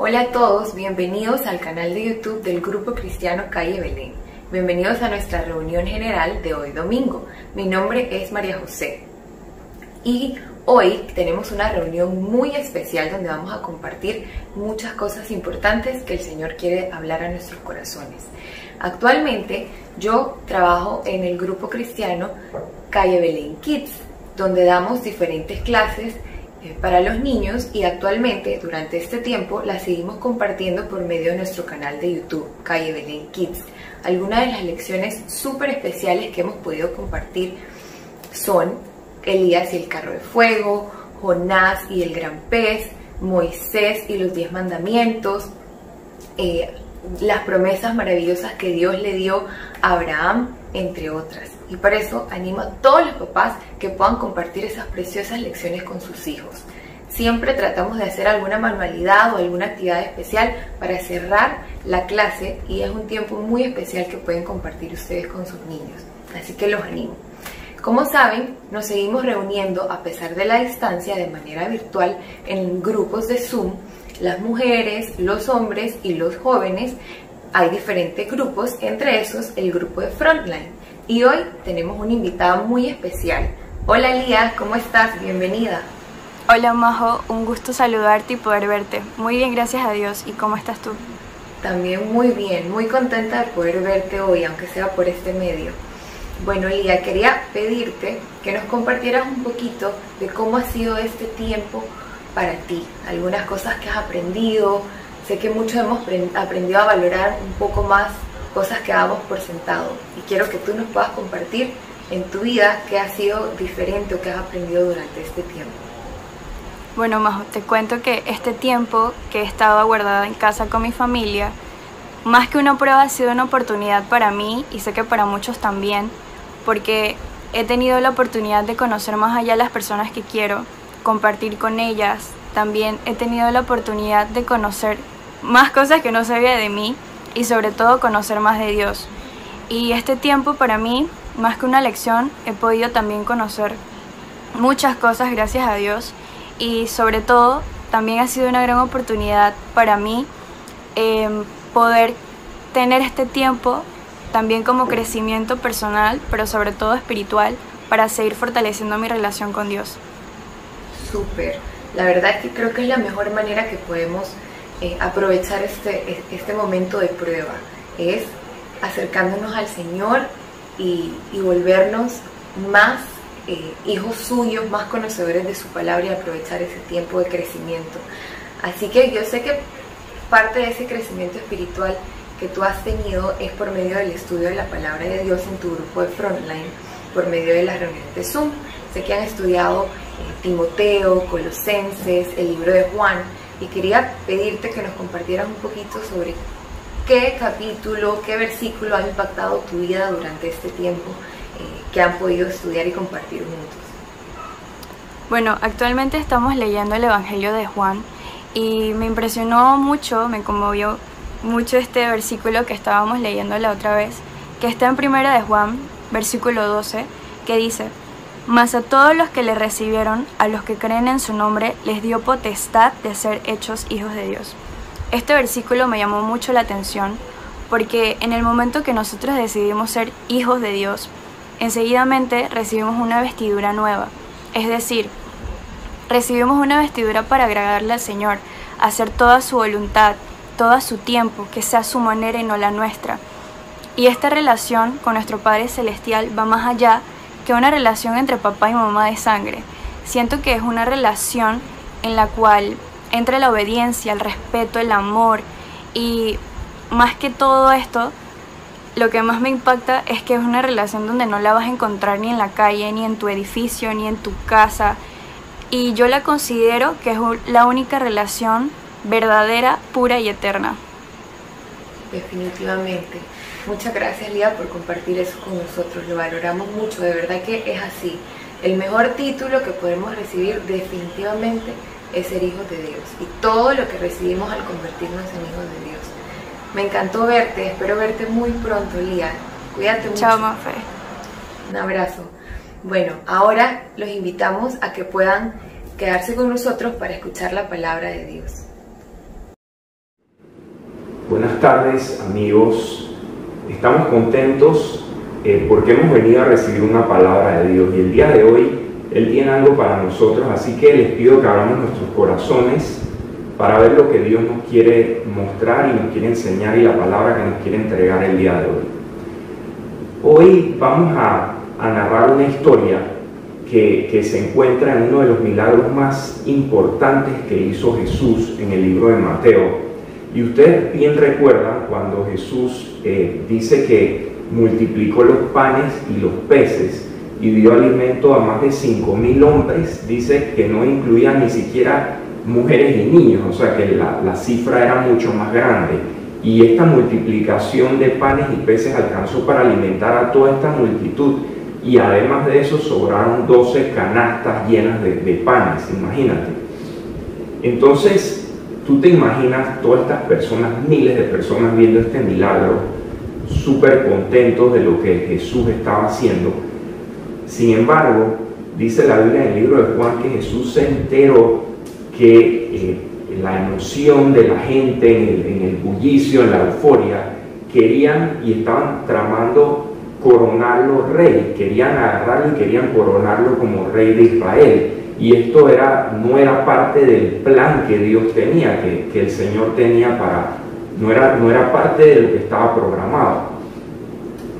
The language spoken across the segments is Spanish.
Hola a todos, bienvenidos al canal de YouTube del Grupo Cristiano Calle Belén. Bienvenidos a nuestra reunión general de hoy domingo. Mi nombre es María José y hoy tenemos una reunión muy especial donde vamos a compartir muchas cosas importantes que el Señor quiere hablar a nuestros corazones. Actualmente yo trabajo en el Grupo Cristiano Calle Belén Kids, donde damos diferentes clases para los niños y actualmente durante este tiempo las seguimos compartiendo por medio de nuestro canal de YouTube Calle Belén Kids. Algunas de las lecciones súper especiales que hemos podido compartir son Elías y el carro de fuego, Jonás y el gran pez, Moisés y los 10 mandamientos, las promesas maravillosas que Dios le dio a Abraham, entre otras. Y por eso animo a todos los papás que puedan compartir esas preciosas lecciones con sus hijos. Siempre tratamos de hacer alguna manualidad o alguna actividad especial para cerrar la clase y es un tiempo muy especial que pueden compartir ustedes con sus niños. Así que los animo. Como saben, nos seguimos reuniendo a pesar de la distancia de manera virtual en grupos de Zoom. Las mujeres, los hombres y los jóvenes. Hay diferentes grupos, entre esos el grupo de Frontline. Y hoy tenemos una invitada muy especial. Hola Lía, ¿cómo estás? Bienvenida. Hola Majo, un gusto saludarte y poder verte. Muy bien, gracias a Dios. ¿Y cómo estás tú? También muy bien, muy contenta de poder verte hoy, aunque sea por este medio. Bueno Lía, quería pedirte que nos compartieras un poquito de cómo ha sido este tiempo para ti. Algunas cosas que has aprendido. Sé que muchos hemos aprendido a valorar un poco más cosas que damos por sentado y quiero que tú nos puedas compartir en tu vida qué ha sido diferente o qué has aprendido durante este tiempo. Bueno Majo, te cuento que este tiempo que he estado guardada en casa con mi familia, más que una prueba ha sido una oportunidad para mí y sé que para muchos también, porque he tenido la oportunidad de conocer más allá a las personas que quiero, compartir con ellas. También he tenido la oportunidad de conocer más cosas que no sabía de mí y sobre todo conocer más de Dios. Y este tiempo para mí, más que una lección, he podido también conocer muchas cosas gracias a Dios y sobre todo también ha sido una gran oportunidad para mí poder tener este tiempo también como crecimiento personal, pero sobre todo espiritual, para seguir fortaleciendo mi relación con Dios. Súper, la verdad es que creo que es la mejor manera que podemos aprovechar este momento de prueba, es acercándonos al Señor y volvernos más hijos suyos, más conocedores de su palabra y aprovechar ese tiempo de crecimiento. Así que yo sé que parte de ese crecimiento espiritual que tú has tenido es por medio del estudio de la palabra de Dios en tu grupo de Frontline, por medio de las reuniones de Zoom. Sé que han estudiado Timoteo, Colosenses, el libro de Juan, y quería pedirte que nos compartieras un poquito sobre qué capítulo, qué versículo ha impactado tu vida durante este tiempo que han podido estudiar y compartir juntos. Bueno, actualmente estamos leyendo el Evangelio de Juan y me impresionó mucho, me conmovió mucho este versículo que estábamos leyendo la otra vez, que está en Primera de Juan, versículo 12, que dice: mas a todos los que le recibieron, a los que creen en su nombre, les dio potestad de ser hechos hijos de Dios. Este versículo me llamó mucho la atención porque en el momento que nosotros decidimos ser hijos de Dios, enseguidamente recibimos una vestidura nueva. Es decir, recibimos una vestidura para agradarle al Señor, hacer toda su voluntad, todo su tiempo, que sea su manera y no la nuestra. Y esta relación con nuestro Padre Celestial va más allá que una relación entre papá y mamá de sangre. Siento que es una relación en la cual entra la obediencia, el respeto, el amor, y más que todo esto, lo que más me impacta es que es una relación donde no la vas a encontrar ni en la calle, ni en tu edificio, ni en tu casa, y yo la considero que es la única relación verdadera, pura y eterna. Definitivamente. Muchas gracias Lía por compartir eso con nosotros, lo valoramos mucho, de verdad que es así. El mejor título que podemos recibir definitivamente es ser hijos de Dios y todo lo que recibimos al convertirnos en hijos de Dios. Me encantó verte, espero verte muy pronto Lía, cuídate mucho. Chao Mafe. Un abrazo. Bueno, ahora los invitamos a que puedan quedarse con nosotros para escuchar la palabra de Dios. Buenas tardes, amigos. Estamos contentos porque hemos venido a recibir una palabra de Dios y el día de hoy Él tiene algo para nosotros, así que les pido que abramos nuestros corazones para ver lo que Dios nos quiere mostrar y nos quiere enseñar y la palabra que nos quiere entregar el día de hoy. Hoy vamos a narrar una historia que se encuentra en uno de los milagros más importantes que hizo Jesús en el libro de Mateo. Y ustedes bien recuerdan cuando Jesús dice que multiplicó los panes y los peces y dio alimento a más de 5.000 hombres, dice que no incluía ni siquiera mujeres y niños, o sea que la cifra era mucho más grande. Y esta multiplicación de panes y peces alcanzó para alimentar a toda esta multitud, y además de eso sobraron 12 canastas llenas de panes, imagínate. Entonces, tú te imaginas todas estas personas, miles de personas viendo este milagro, súper contentos de lo que Jesús estaba haciendo. Sin embargo, dice la Biblia en el libro de Juan que Jesús se enteró que la emoción de la gente, en el bullicio, en la euforia, querían y estaban tramando coronarlo rey, querían agarrarlo y querían coronarlo como rey de Israel. Y esto no era parte del plan que Dios tenía, que el Señor tenía no era parte de lo que estaba programado.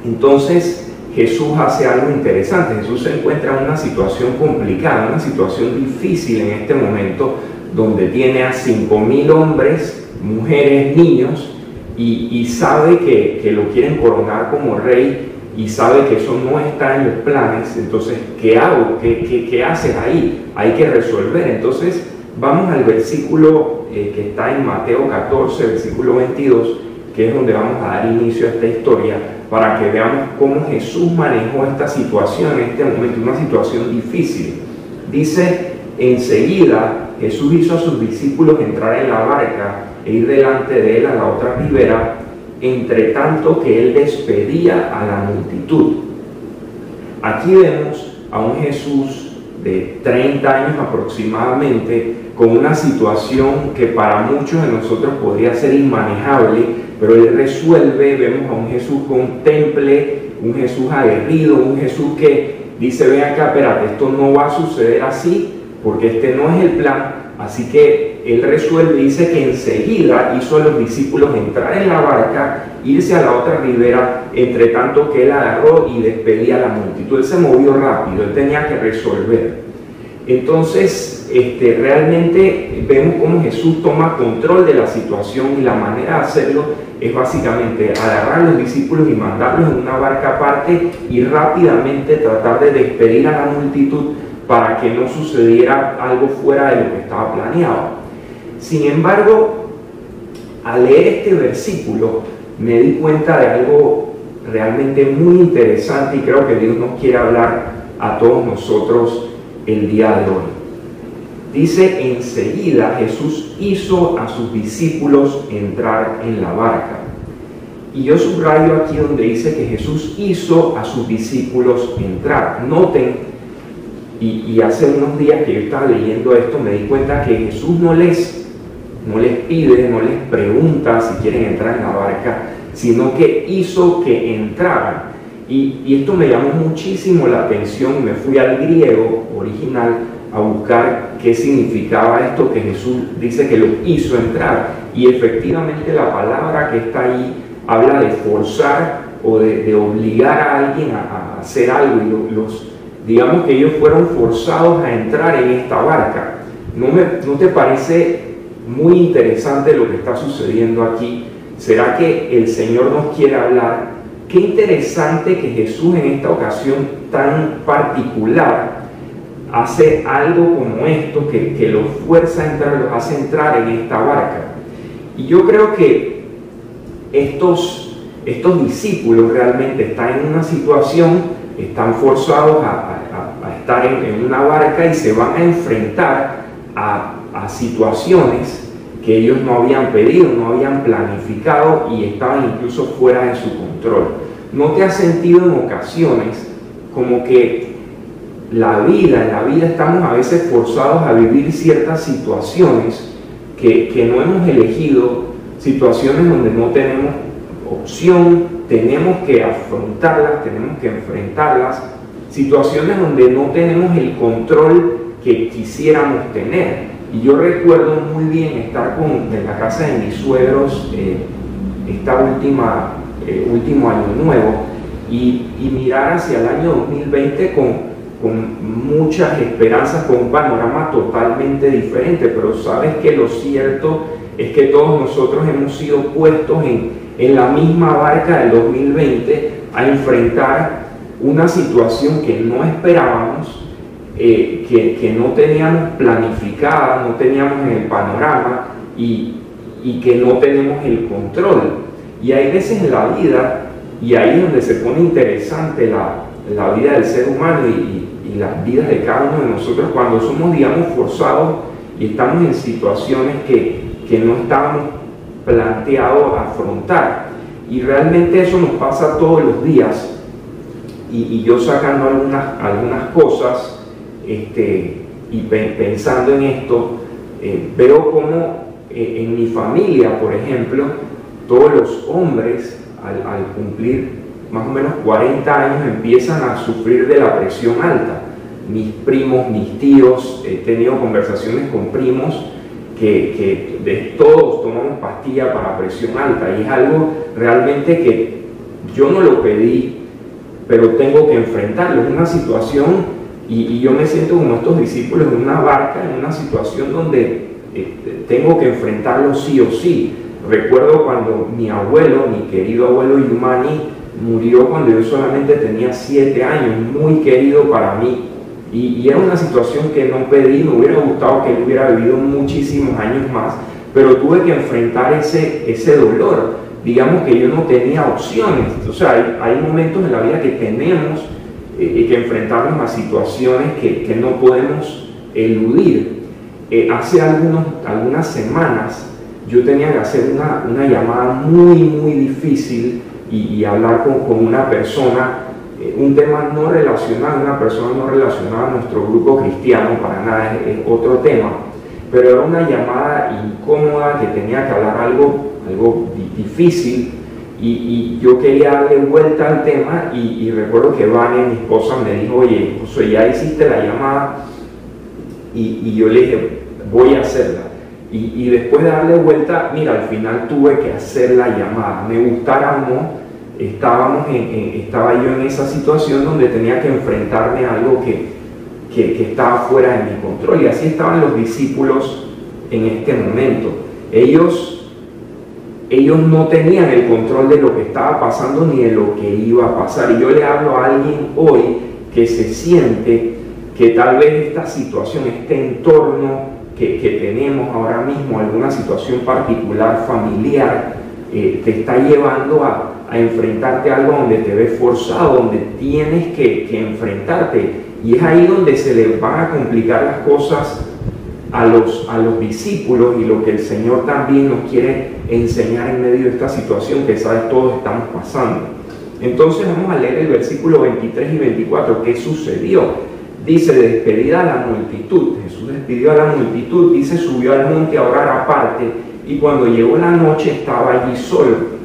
Entonces Jesús hace algo interesante. Jesús se encuentra en una situación complicada, una situación difícil en este momento, donde tiene a 5.000 hombres, mujeres, niños, y sabe que lo quieren coronar como rey, y sabe que eso no está en los planes. Entonces, ¿qué hago? ¿Qué haces ahí? Hay que resolver. Entonces, vamos al versículo que está en Mateo 14, versículo 22, que es donde vamos a dar inicio a esta historia, para que veamos cómo Jesús manejó esta situación en este momento, una situación difícil. Dice, enseguida Jesús hizo a sus discípulos entrar en la barca e ir delante de él a la otra ribera, entre tanto que él despedía a la multitud. Aquí vemos a un Jesús de 30 años aproximadamente, con una situación que para muchos de nosotros podría ser inmanejable, pero él resuelve. Vemos a un Jesús con temple, un Jesús aguerrido, un Jesús que dice, ven acá, espérate, esto no va a suceder así, porque este no es el plan. Así que él resuelve, dice que enseguida hizo a los discípulos entrar en la barca, irse a la otra ribera, entre tanto que él agarró y despedía a la multitud. Él se movió rápido, él tenía que resolver. Entonces, realmente vemos cómo Jesús toma control de la situación, y la manera de hacerlo es básicamente agarrar a los discípulos y mandarlos en una barca aparte y rápidamente tratar de despedir a la multitud para que no sucediera algo fuera de lo que estaba planeado. Sin embargo, al leer este versículo me di cuenta de algo realmente muy interesante, y creo que Dios nos quiere hablar a todos nosotros el día de hoy. Dice, enseguida Jesús hizo a sus discípulos entrar en la barca. Y yo subrayo aquí donde dice que Jesús hizo a sus discípulos entrar. Noten, y hace unos días que yo estaba leyendo esto, me di cuenta que Jesús no les pide, no les pregunta si quieren entrar en la barca, sino que hizo que entraran. Y esto me llamó muchísimo la atención. Me fui al griego original a buscar qué significaba esto, que Jesús dice que lo hizo entrar. Y efectivamente la palabra que está ahí habla de forzar o de obligar a alguien a hacer algo, y digamos que ellos fueron forzados a entrar en esta barca. ¿No te parece muy interesante lo que está sucediendo aquí? ¿Será que el Señor nos quiere hablar? Qué interesante que Jesús en esta ocasión tan particular hace algo como esto, que los fuerza a entrar, los hace entrar en esta barca. Y yo creo que estos discípulos realmente están en una situación, están forzados a estar en una barca, y se van a enfrentar a situaciones que ellos no habían pedido, no habían planificado, y estaban incluso fuera de su control. ¿No te has sentido en ocasiones como que en la vida estamos a veces forzados a vivir ciertas situaciones que no hemos elegido, situaciones donde no tenemos opción, tenemos que afrontarlas, tenemos que enfrentarlas, situaciones donde no tenemos el control que quisiéramos tener. Y yo recuerdo muy bien estar en la casa de mis suegros último año nuevo y mirar hacia el año 2020 con muchas esperanzas, con un panorama totalmente diferente. Pero sabes que lo cierto es que todos nosotros hemos sido puestos en la misma barca del 2020 a enfrentar una situación que no esperábamos, que no teníamos planificada, no teníamos en el panorama y que no tenemos el control. Y hay veces en la vida, y ahí es donde se pone interesante la vida del ser humano y las vidas de cada uno de nosotros, cuando somos, digamos, forzados y estamos en situaciones que no estábamos planteados a afrontar. Y realmente eso nos pasa todos los días. Y yo sacando algunas cosas y pensando en esto, veo como en mi familia, por ejemplo, todos los hombres al cumplir más o menos 40 años empiezan a sufrir de la presión alta. Mis primos, mis tíos, he tenido conversaciones con primos que de todos tomamos pastillas para presión alta, y es algo realmente que yo no lo pedí, pero tengo que enfrentarlo. Es una situación, y yo me siento como estos discípulos en una barca, en una situación donde tengo que enfrentarlo sí o sí. Recuerdo cuando mi abuelo, mi querido abuelo Yumani, murió cuando yo solamente tenía 7 años, muy querido para mí. Y era una situación que no pedí, me hubiera gustado que él hubiera vivido muchísimos años más, pero tuve que enfrentar ese dolor. Digamos que yo no tenía opciones. O sea, hay momentos en la vida que tenemos que enfrentarnos a situaciones que no podemos eludir. Hace algunas semanas yo tenía que hacer una llamada muy difícil y hablar con una persona, un tema no relacionado, una persona no relacionada a nuestro grupo cristiano, para nada, es otro tema, pero era una llamada incómoda, que tenía que hablar algo difícil, y yo quería darle vuelta al tema, y recuerdo que Vania, mi esposa, me dijo: oye, José, ya hiciste la llamada, y yo le dije: voy a hacerla. Y después de darle vuelta, mira, al final tuve que hacer la llamada, me gustara o no. Estaba yo en esa situación donde tenía que enfrentarme a algo que estaba fuera de mi control, y así estaban los discípulos en este momento. Ellos no tenían el control de lo que estaba pasando ni de lo que iba a pasar. Y yo le hablo a alguien hoy que se siente que tal vez esta situación, este entorno que tenemos ahora mismo, alguna situación particular familiar, te está llevando a enfrentarte a algo donde te ves forzado, donde tienes que enfrentarte. Y es ahí donde se les van a complicar las cosas a los discípulos, y lo que el Señor también nos quiere enseñar en medio de esta situación que, sabes, todos estamos pasando. Entonces vamos a leer el versículo 23 y 24. ¿Qué sucedió? Dice: despedida a la multitud. Jesús despidió a la multitud, dice, subió al monte a orar aparte, y cuando llegó la noche estaba allí solo.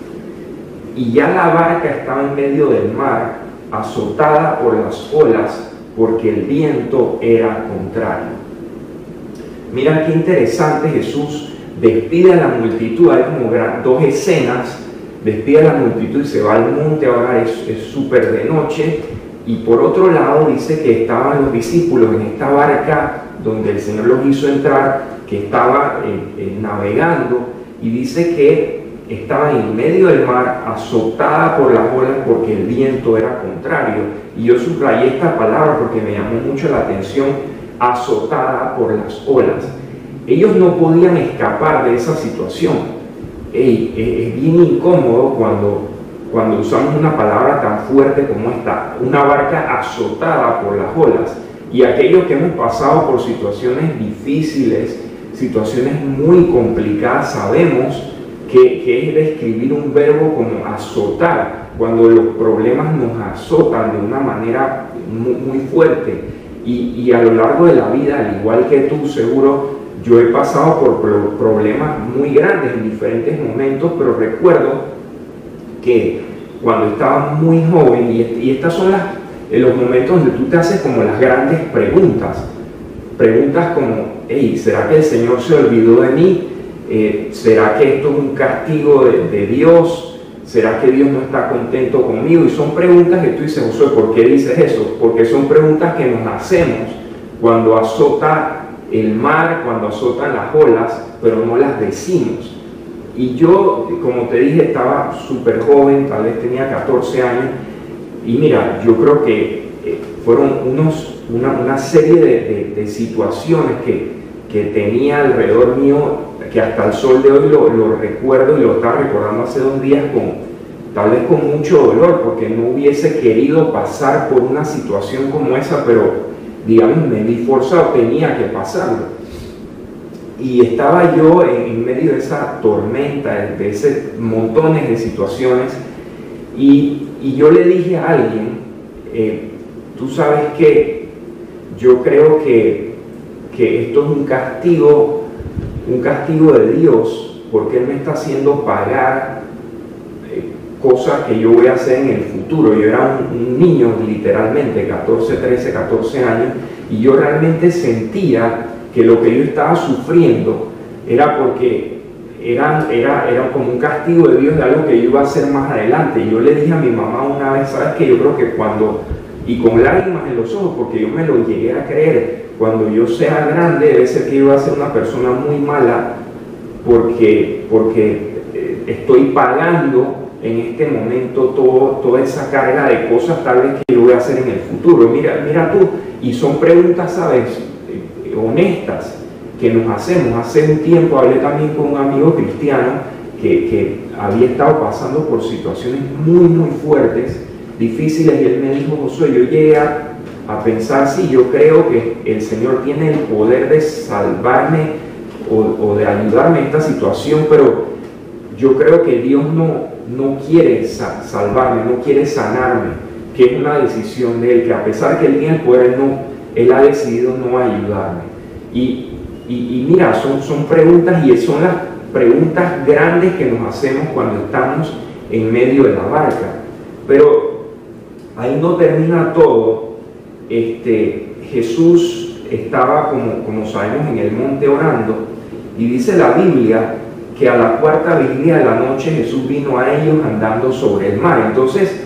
Y ya la barca estaba en medio del mar, azotada por las olas, porque el viento era contrario. Mira qué interesante. Jesús despide a la multitud. Hay como dos escenas. Despide a la multitud y se va al monte a orar. Es súper de noche. Y por otro lado dice que estaban los discípulos en esta barca donde el Señor los hizo entrar, que estaba navegando, y dice que estaban en medio del mar, azotada por las olas porque el viento era contrario. Y yo subrayé esta palabra porque me llamó mucho la atención: azotada por las olas. Ellos no podían escapar de esa situación. Es bien incómodo cuando usamos una palabra tan fuerte como esta, una barca azotada por las olas. Y aquellos que hemos pasado por situaciones difíciles, situaciones muy complicadas, sabemos que es describir un verbo como azotar, cuando los problemas nos azotan de una manera muy fuerte. Y a lo largo de la vida, al igual que tú seguro, yo he pasado por problemas muy grandes en diferentes momentos, pero recuerdo que cuando estaba muy joven, y estas son los momentos donde tú te haces como las grandes preguntas como, hey, ¿será que el Señor se olvidó de mí? ¿Será que esto es un castigo de Dios? ¿Será que Dios no está contento conmigo? Y son preguntas que tú dices, Josué, ¿por qué dices eso? Porque son preguntas que nos hacemos cuando azota el mar, cuando azotan las olas, pero no las decimos. Y yo, como te dije, estaba súper joven, tal vez tenía 14 años, y mira, yo creo que fueron una serie de situaciones que tenía alrededor mío, que hasta el sol de hoy lo recuerdo y lo estaba recordando hace 2 días tal vez con mucho dolor, porque no hubiese querido pasar por una situación como esa, pero digamos me vi forzado, tenía que pasarlo. Y estaba yo en medio de esa tormenta, de ese montones de situaciones, y yo le dije a alguien, tú sabes que yo creo que esto es un castigo de Dios, porque Él me está haciendo pagar cosas que yo voy a hacer en el futuro. Yo era un niño literalmente, 14 años, y yo realmente sentía que lo que yo estaba sufriendo era porque era como un castigo de Dios de algo que yo iba a hacer más adelante. Y yo le dije a mi mamá una vez, ¿sabes qué? Yo creo que y con lágrimas en los ojos, porque yo me lo llegué a creer, cuando yo sea grande debe ser que yo voy a ser una persona muy mala porque estoy pagando en este momento toda esa carga de cosas tal vez que yo voy a hacer en el futuro. Mira tú, y son preguntas, ¿sabes?, honestas que nos hacemos. Hace un tiempo hablé también con un amigo cristiano que había estado pasando por situaciones muy fuertes, difíciles, y él me dijo, Josué, yo llegué a pensar, sí, yo creo que el Señor tiene el poder de salvarme o de ayudarme en esta situación, pero yo creo que Dios no quiere salvarme, no quiere sanarme, que es una decisión de Él, que a pesar que Él tiene el poder, Él ha decidido no ayudarme. Y mira, son preguntas, y son las preguntas grandes que nos hacemos cuando estamos en medio de la barca. Pero ahí no termina todo. Jesús estaba, como sabemos, en el monte orando, y dice la Biblia que a la 4ª vigilia de la noche Jesús vino a ellos andando sobre el mar. Entonces,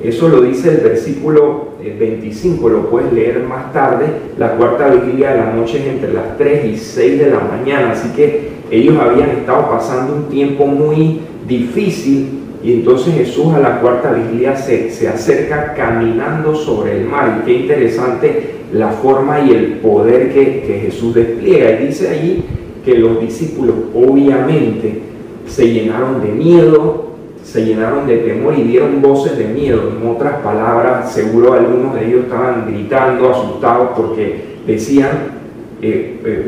eso lo dice el versículo 25, lo puedes leer más tarde. La 4ª vigilia de la noche es entre las 3 y 6 de la mañana, así que ellos habían estado pasando un tiempo muy difícil, y entonces Jesús a la 4ª vigilia se acerca caminando sobre el mar. Y qué interesante la forma y el poder que Jesús despliega. Y dice allí que los discípulos obviamente se llenaron de miedo, se llenaron de temor y dieron voces de miedo. En otras palabras, seguro algunos de ellos estaban gritando, asustados, porque decían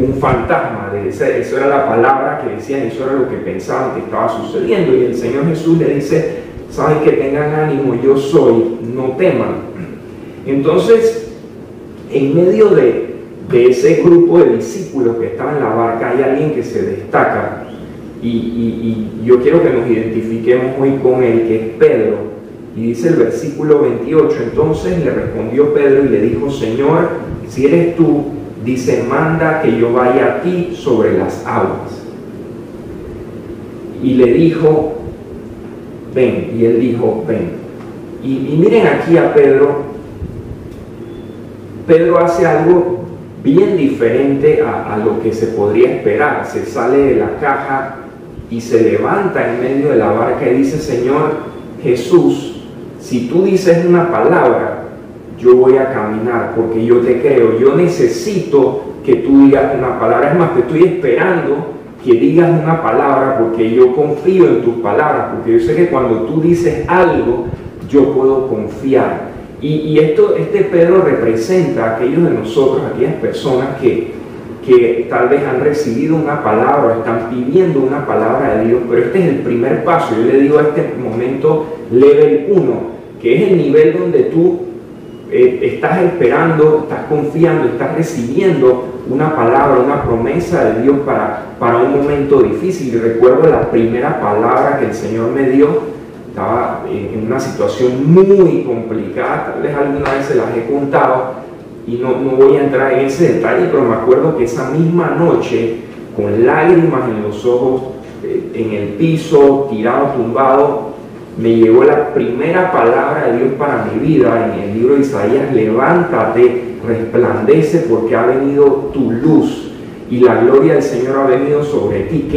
un fantasma. Eso era la palabra que decían, eso era lo que pensaban que estaba sucediendo. Y el Señor Jesús le dice, saben, que tengan ánimo, yo soy, no teman. Entonces, en medio de ese grupo de discípulos que estaban en la barca, hay alguien que se destaca, y yo quiero que nos identifiquemos hoy con él, que es Pedro. Y dice el versículo 28, entonces le respondió Pedro y le dijo, Señor, si eres tú, dice, manda que yo vaya a ti sobre las aguas. Y le dijo, ven. Y él dijo, ven. Y miren aquí a Pedro. Pedro hace algo bien diferente a lo que se podría esperar. Se sale de la caja y se levanta en medio de la barca y dice, Señor Jesús, si tú dices una palabra, yo voy a caminar, porque yo te creo. Yo necesito que tú digas una palabra. Es más, te estoy esperando que digas una palabra, porque yo confío en tus palabras, porque yo sé que cuando tú dices algo, yo puedo confiar. Y este Pedro representa a aquellos de nosotros, aquellas personas que tal vez han recibido una palabra, o están pidiendo una palabra de Dios, pero este es el primer paso. Yo le digo a este momento level 1, que es el nivel donde tú estás esperando, estás confiando, estás recibiendo una palabra, una promesa de Dios para un momento difícil. Y recuerdo la primera palabra que el Señor me dio, estaba en una situación muy complicada, tal vez alguna vez se las he contado y no voy a entrar en ese detalle, pero me acuerdo que esa misma noche, con lágrimas en los ojos, en el piso, tirado, tumbado, me llegó la primera palabra de Dios para mi vida en el libro de Isaías: levántate, resplandece, porque ha venido tu luz y la gloria del Señor ha venido sobre ti.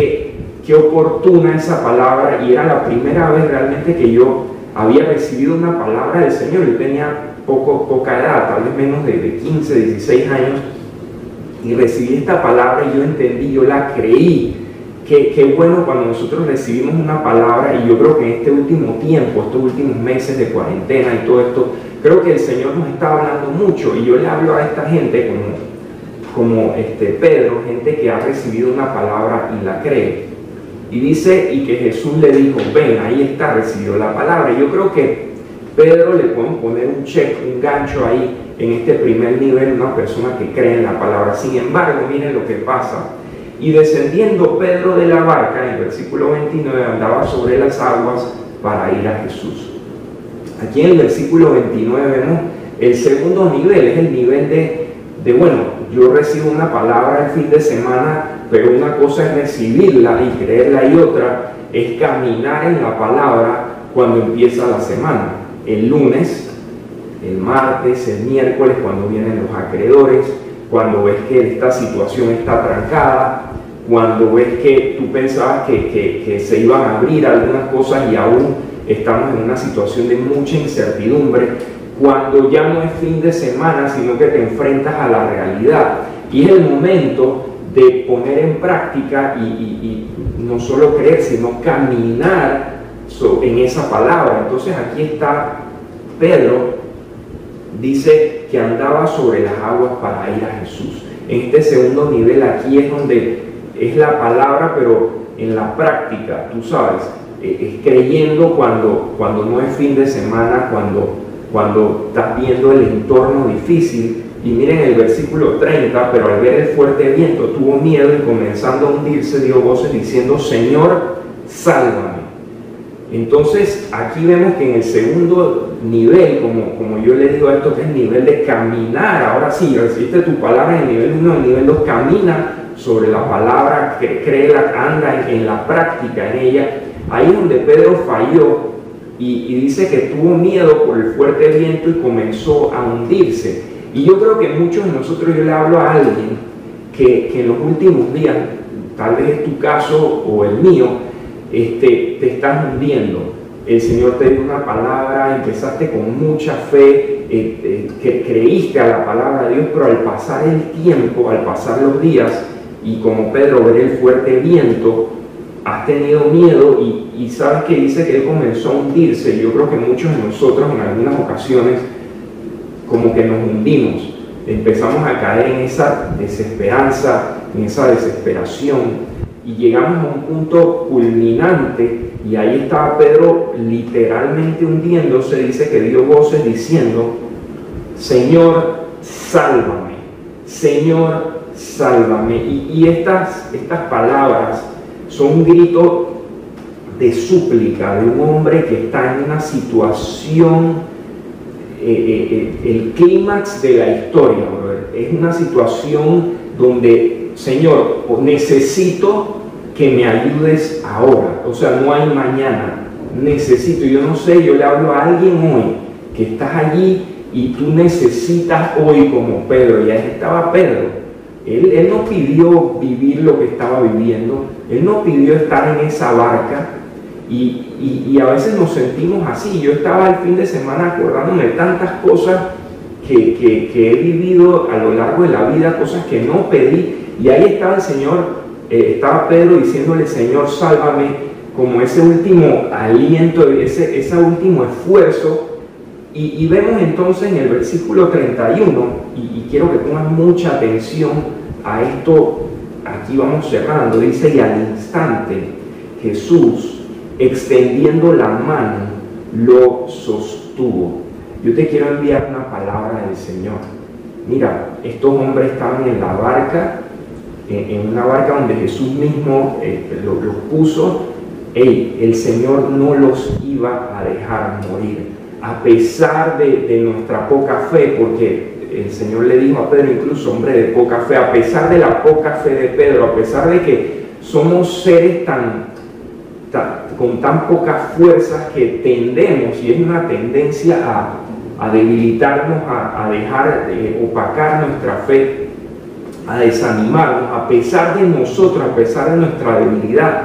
Qué oportuna esa palabra, y era la primera vez realmente que yo había recibido una palabra del Señor. Yo tenía poca edad, tal vez menos de 15, 16 años, y recibí esta palabra y yo entendí, yo la creí. Qué bueno cuando nosotros recibimos una palabra, y yo creo que en este último tiempo, estos últimos meses de cuarentena y todo esto, creo que el Señor nos está hablando mucho, y yo le hablo a esta gente como Pedro, gente que ha recibido una palabra y la cree. Y dice, y que Jesús le dijo, ven, ahí está, recibió la palabra. Y yo creo que Pedro le podemos poner un check, un gancho ahí en este primer nivel, una persona que cree en la palabra. Sin embargo, miren lo que pasa. Y descendiendo Pedro de la barca, en el versículo 29, andaba sobre las aguas para ir a Jesús. Aquí en el versículo 29 vemos el segundo nivel, es el nivel de bueno, yo recibo una palabra el fin de semana, pero una cosa es recibirla y creerla, y otra es caminar en la palabra cuando empieza la semana. El lunes, el martes, el miércoles, cuando vienen los acreedores, cuando ves que esta situación está trancada, cuando ves que tú pensabas que se iban a abrir algunas cosas y aún estamos en una situación de mucha incertidumbre, cuando ya no es fin de semana, sino que te enfrentas a la realidad. Y es el momento de poner en práctica y no solo creer, sino caminar en esa palabra. Entonces aquí está Pedro, dice que andaba sobre las aguas para ir a Jesús. En este segundo nivel, aquí es donde es la palabra, pero en la práctica, tú sabes, es creyendo cuando no es fin de semana, cuando estás viendo el entorno difícil. Y miren el versículo 30, pero al ver el fuerte viento tuvo miedo y comenzando a hundirse dio voces diciendo, Señor, sálvame. Entonces aquí vemos que en el segundo nivel, como yo le digo a esto, que es el nivel de caminar, ahora sí, recibiste tu palabra en el nivel 1, en el nivel 2, camina sobre la palabra, créela, anda en la práctica en ella. Ahí es donde Pedro falló y dice que tuvo miedo por el fuerte viento y comenzó a hundirse. Y yo creo que muchos de nosotros, yo le hablo a alguien que en los últimos días, tal vez es tu caso o el mío, te estás hundiendo. El Señor te dio una palabra, empezaste con mucha fe, que creíste a la palabra de Dios, pero al pasar el tiempo, al pasar los días, y como Pedro ver el fuerte viento, has tenido miedo y sabes que dice que él comenzó a hundirse. Yo creo que muchos de nosotros en algunas ocasiones como que nos hundimos, empezamos a caer en esa desesperanza, en esa desesperación, y llegamos a un punto culminante, y ahí estaba Pedro literalmente hundiéndose. Dice que dio voces diciendo, Señor, sálvame, Señor, sálvame. Y estas palabras son un grito de súplica de un hombre que está en una situación, el clímax de la historia, brother. Es una situación donde, Señor, necesito que me ayudes ahora, o sea, no hay mañana, necesito. Yo no sé, yo le hablo a alguien hoy que estás allí y tú necesitas hoy, como Pedro, y ahí estaba Pedro. Él no pidió vivir lo que estaba viviendo, él no pidió estar en esa barca, y a veces nos sentimos así. Yo estaba el fin de semana acordándome de tantas cosas que he vivido a lo largo de la vida, cosas que no pedí, y ahí estaba el Señor, estaba Pedro diciéndole, Señor, sálvame, como ese último aliento, ese último esfuerzo. Y vemos entonces en el versículo 31, y quiero que pongan mucha atención a esto, aquí vamos cerrando, dice, y al instante Jesús, extendiendo la mano, lo sostuvo. yo te quiero enviar una palabra del Señor. Mira, estos hombres estaban en la barca, en una barca donde Jesús mismo los puso. El Señor no los iba a dejar morir, a pesar de nuestra poca fe, porque el Señor le dijo a Pedro, incluso hombre de poca fe, a pesar de la poca fe de Pedro, a pesar de que somos seres con tan pocas fuerzas que tendemos, y es una tendencia a debilitarnos, a dejar opacar nuestra fe, a desanimarnos, a pesar de nosotros, a pesar de nuestra debilidad,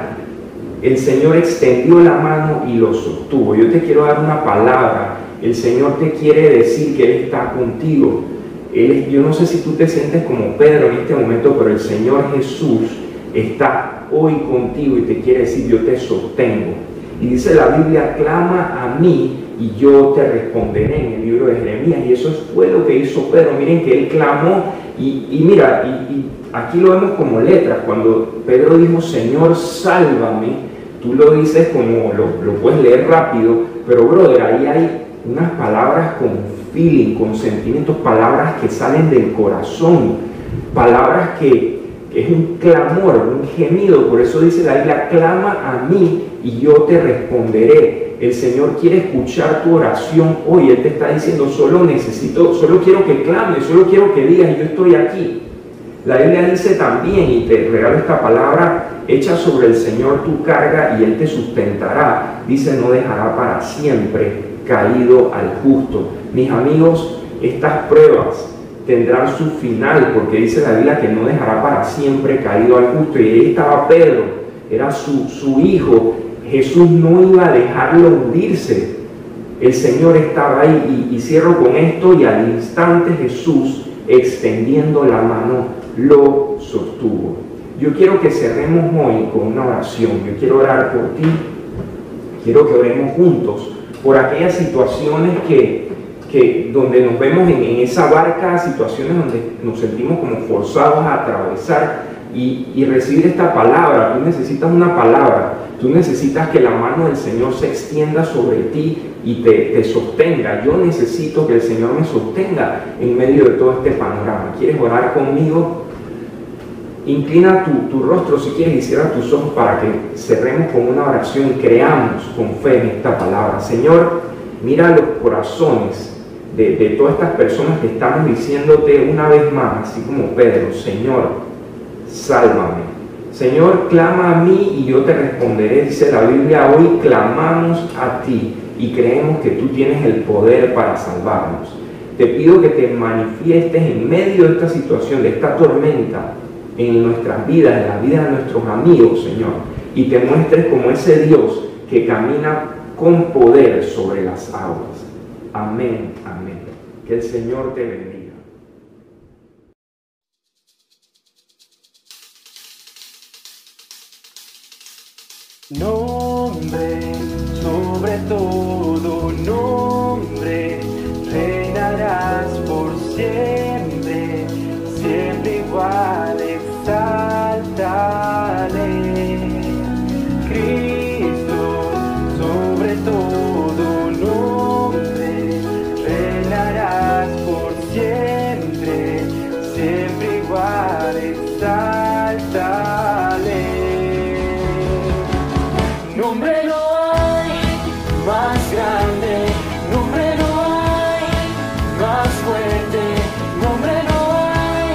el Señor extendió la mano y lo sostuvo. Yo te quiero dar una palabra. El Señor te quiere decir que Él está contigo. Yo no sé si tú te sientes como Pedro en este momento, pero el Señor Jesús está hoy contigo y te quiere decir, yo te sostengo. Y dice la Biblia, clama a mí y yo te responderé, en el libro de Jeremías. Y eso fue lo que hizo Pedro. Miren que él clamó y mira, y aquí lo vemos como letras. Cuando Pedro dijo, Señor, sálvame, tú lo dices como, lo puedes leer rápido, pero brother, ahí hay unas palabras con feeling, con sentimientos, palabras que salen del corazón, palabras que es un clamor, un gemido. Por eso dice la Biblia, clama a mí y yo te responderé. El Señor quiere escuchar tu oración hoy. Él te está diciendo, solo quiero que clames, solo quiero que digas, yo estoy aquí. La Biblia dice también, y te regalo esta palabra, echa sobre el Señor tu carga y Él te sustentará. Dice, no dejará para siempre caído al justo. Mis amigos, estas pruebas tendrán su final, porque dice la Biblia que no dejará para siempre caído al justo. Y ahí estaba Pedro, era su hijo. Jesús no iba a dejarlo hundirse. El Señor estaba ahí. Y cierro con esto, y al instante Jesús, extendiendo la mano, lo sostuvo. Yo quiero que cerremos hoy con una oración. Yo quiero orar por ti. Quiero que oremos juntos por aquellas situaciones donde nos vemos en esa barca, situaciones donde nos sentimos como forzados a atravesar y recibir esta palabra. Tú necesitas una palabra. Tú necesitas que la mano del Señor se extienda sobre ti y te sostenga. Yo necesito que el Señor me sostenga en medio de todo este panorama. ¿Quieres orar conmigo? Inclina tu rostro si quieres y cierra tus ojos para que cerremos con una oración y creamos con fe en esta palabra. Señor, mira los corazones de todas estas personas que estamos diciéndote una vez más, así como Pedro, Señor, sálvame. Señor, clama a mí y yo te responderé. Dice la Biblia, hoy clamamos a ti y creemos que tú tienes el poder para salvarnos. Te pido que te manifiestes en medio de esta situación, de esta tormenta, en nuestras vidas, en la vida de nuestros amigos, Señor, y te muestres como ese Dios que camina con poder sobre las aguas. Amén, amén. Que el Señor te bendiga. Nombre, sobre todo nombre, reinarás por siempre, siempre igual, exáltale. Cristo, sobre todo nombre, reinarás por siempre, siempre igual, exáltale. Nombre no hay más grande, nombre no hay más fuerte, nombre no hay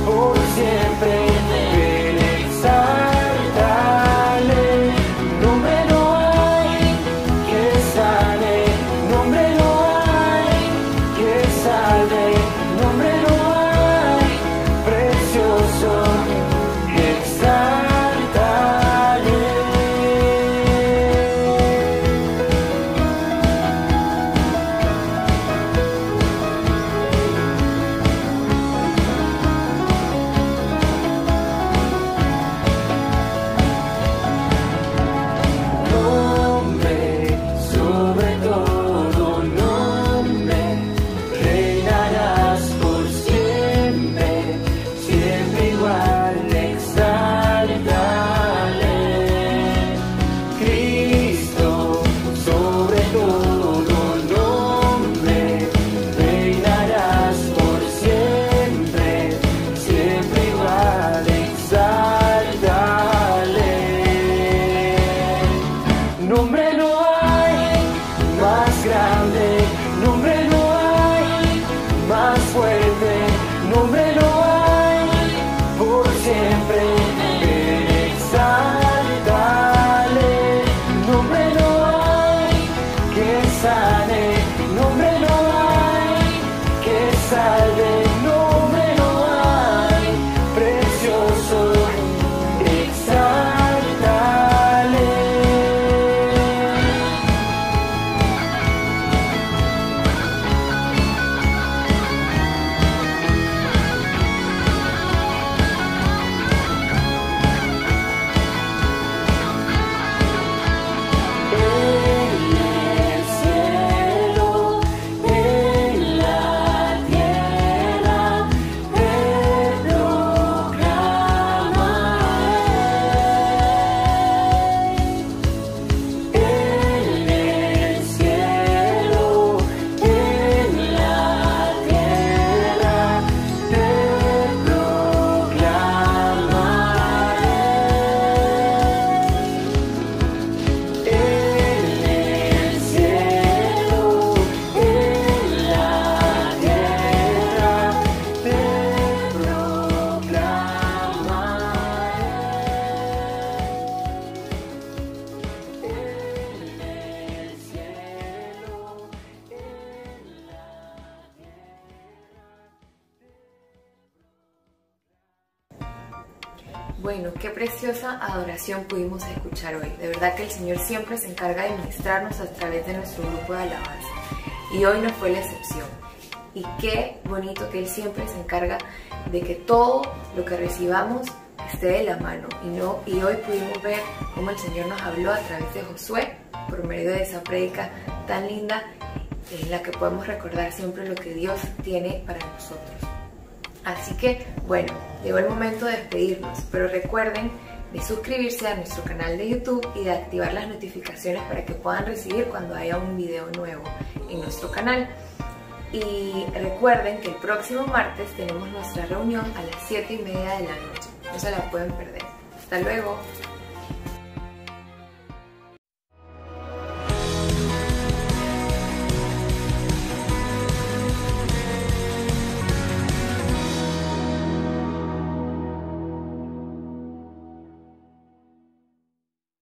por siempre, ven, exáltale. Nombre no hay que sane, nombre no hay que salve, nombre no hay precioso, exáltale. Bueno, qué preciosa adoración pudimos escuchar hoy. De verdad que el Señor siempre se encarga de ministrarnos a través de nuestro grupo de alabanza. Y hoy no fue la excepción. Y qué bonito que Él siempre se encarga de que todo lo que recibamos esté de la mano. Y hoy pudimos ver cómo el Señor nos habló a través de Josué, por medio de esa prédica tan linda, en la que podemos recordar siempre lo que Dios tiene para nosotros. Así que, bueno, llegó el momento de despedirnos, pero recuerden de suscribirse a nuestro canal de YouTube y de activar las notificaciones para que puedan recibir cuando haya un video nuevo en nuestro canal. Y recuerden que el próximo martes tenemos nuestra reunión a las 7:30 de la noche. No se la pueden perder. Hasta luego.